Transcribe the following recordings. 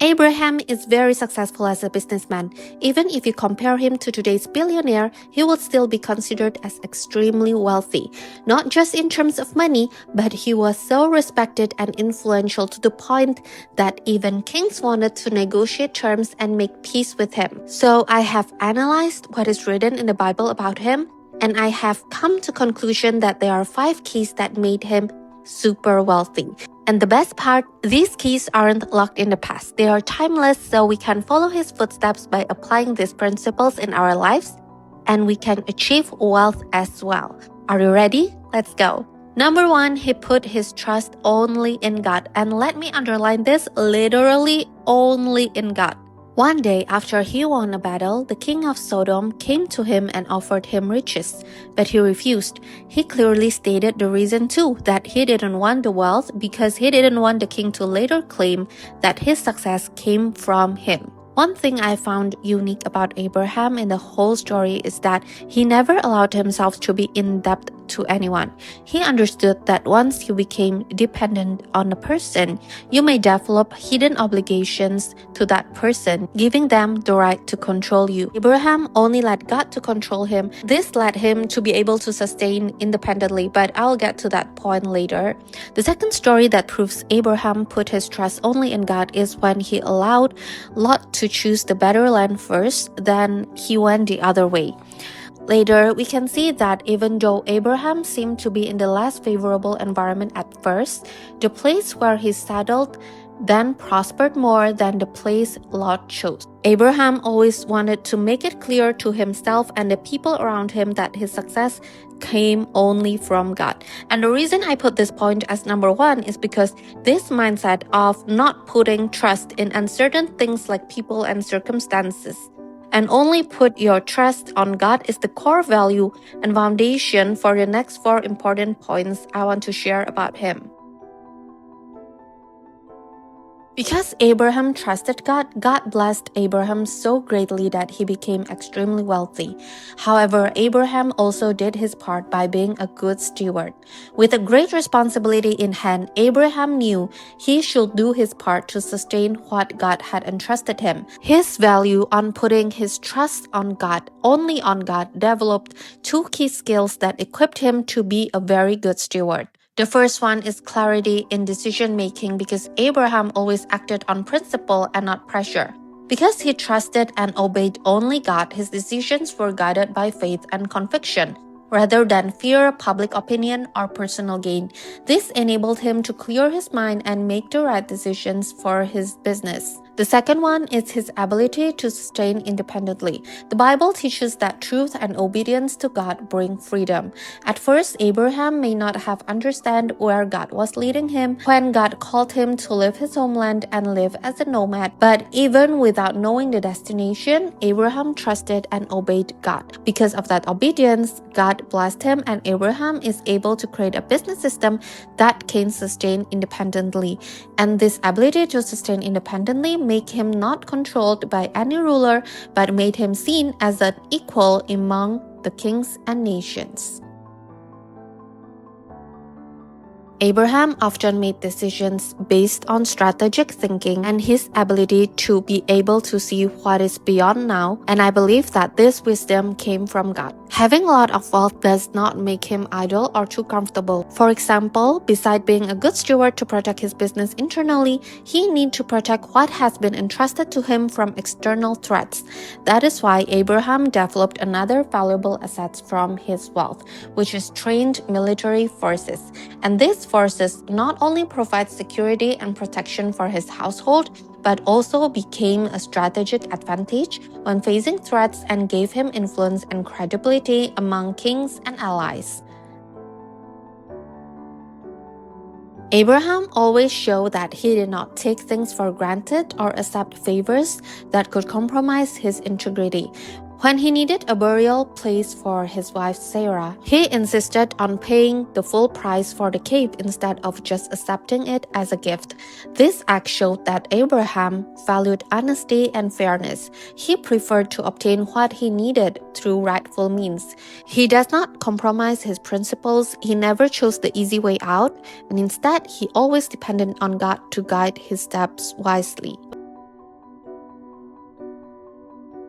Abraham is very successful as a businessman. Even if you compare him to today's billionaire, he would still be considered as extremely wealthy. Not just in terms of money, but he was so respected and influential to the point that even kings wanted to negotiate terms and make peace with him. So I have analyzed what is written in the Bible about him, and I have come to conclusion that there are 5 keys that made him super wealthy. And the best part, these keys aren't locked in the past. They are timeless, so we can follow his footsteps by applying these principles in our lives, and we can achieve wealth as well. Are you ready? Let's go. Number 1, he put his trust only in God. And let me underline this, literally only in God. One day after he won a battle, the king of Sodom came to him and offered him riches, but he refused. He clearly stated the reason too, that he didn't want the wealth because he didn't want the king to later claim that his success came from him. One thing I found unique about Abraham in the whole story is that he never allowed himself to be in debt to anyone. He understood that once you became dependent on a person, you may develop hidden obligations to that person, giving them the right to control you. Abraham only let God to control him. This led him to be able to sustain independently, but I'll get to that point later. The second story that proves Abraham put his trust only in God is when he allowed Lot to choose the better land first, then he went the other way. Later, we can see that even though Abraham seemed to be in the less favorable environment at first, the place where he settled then prospered more than the place Lot chose. Abraham always wanted to make it clear to himself and the people around him that his success came only from God. And the reason I put this point as number 1 is because this mindset of not putting trust in uncertain things like people and circumstances, and only put your trust on God is the core value and foundation for the next 4 important points I want to share about him. Because Abraham trusted God, God blessed Abraham so greatly that he became extremely wealthy. However, Abraham also did his part by being a good steward. With a great responsibility in hand, Abraham knew he should do his part to sustain what God had entrusted him. His value on putting his trust on God, only on God, developed 2 key skills that equipped him to be a very good steward. The first one is clarity in decision-making because Abraham always acted on principle and not pressure. Because he trusted and obeyed only God, his decisions were guided by faith and conviction, rather than fear, public opinion, or personal gain. This enabled him to clear his mind and make the right decisions for his business. The second one is his ability to sustain independently. The Bible teaches that truth and obedience to God bring freedom. At first, Abraham may not have understood where God was leading him when God called him to leave his homeland and live as a nomad. But even without knowing the destination, Abraham trusted and obeyed God. Because of that obedience, God blessed him, and Abraham is able to create a business system that can sustain independently. And this ability to sustain independently make him not controlled by any ruler, but made him seen as an equal among the kings and nations. Abraham often made decisions based on strategic thinking and his ability to be able to see what is beyond now, and I believe that this wisdom came from God. Having a lot of wealth does not make him idle or too comfortable. For example, beside being a good steward to protect his business internally, he needs to protect what has been entrusted to him from external threats. That is why Abraham developed another valuable asset from his wealth, which is trained military forces. And these forces not only provide security and protection for his household, but also became a strategic advantage when facing threats and gave him influence and credibility among kings and allies. Abraham always showed that he did not take things for granted or accept favors that could compromise his integrity. When he needed a burial place for his wife Sarah, he insisted on paying the full price for the cave instead of just accepting it as a gift. This act showed that Abraham valued honesty and fairness. He preferred to obtain what he needed through rightful means. He does not compromise his principles. He never chose the easy way out, and instead he always depended on God to guide his steps wisely.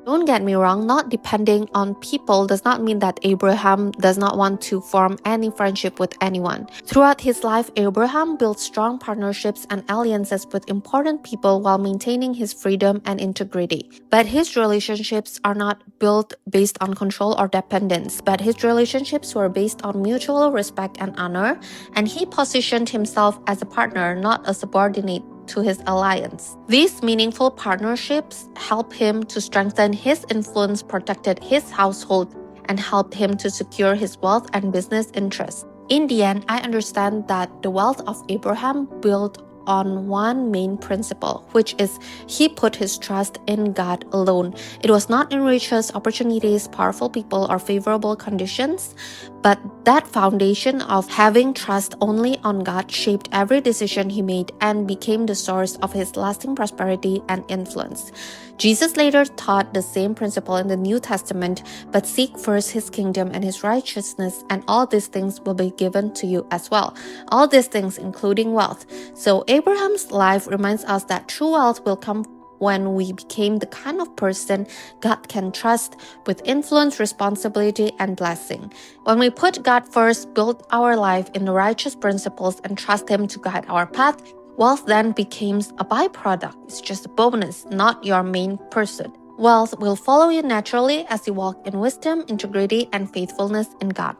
Don't get me wrong, not depending on people does not mean that Abraham does not want to form any friendship with anyone. Throughout his life, Abraham built strong partnerships and alliances with important people while maintaining his freedom and integrity. But his relationships are not built based on control or dependence, but his relationships were based on mutual respect and honor, and he positioned himself as a partner, not a subordinate to his alliance. These meaningful partnerships helped him to strengthen his influence, protected his household, and helped him to secure his wealth and business interests. In the end, I understand that the wealth of Abraham built on one main principle, which is he put his trust in God alone. It was not in riches, opportunities, powerful people, or favorable conditions, but that foundation of having trust only on God shaped every decision he made and became the source of his lasting prosperity and influence. Jesus later taught the same principle in the New Testament, but seek first his kingdom and his righteousness, and all these things will be given to you as well. All these things, including wealth. So Abraham's life reminds us that true wealth will come when we became the kind of person God can trust with influence, responsibility, and blessing. When we put God first, build our life in the righteous principles, and trust Him to guide our path, wealth then becomes a byproduct. It's just a bonus, not your main pursuit. Wealth will follow you naturally as you walk in wisdom, integrity, and faithfulness in God.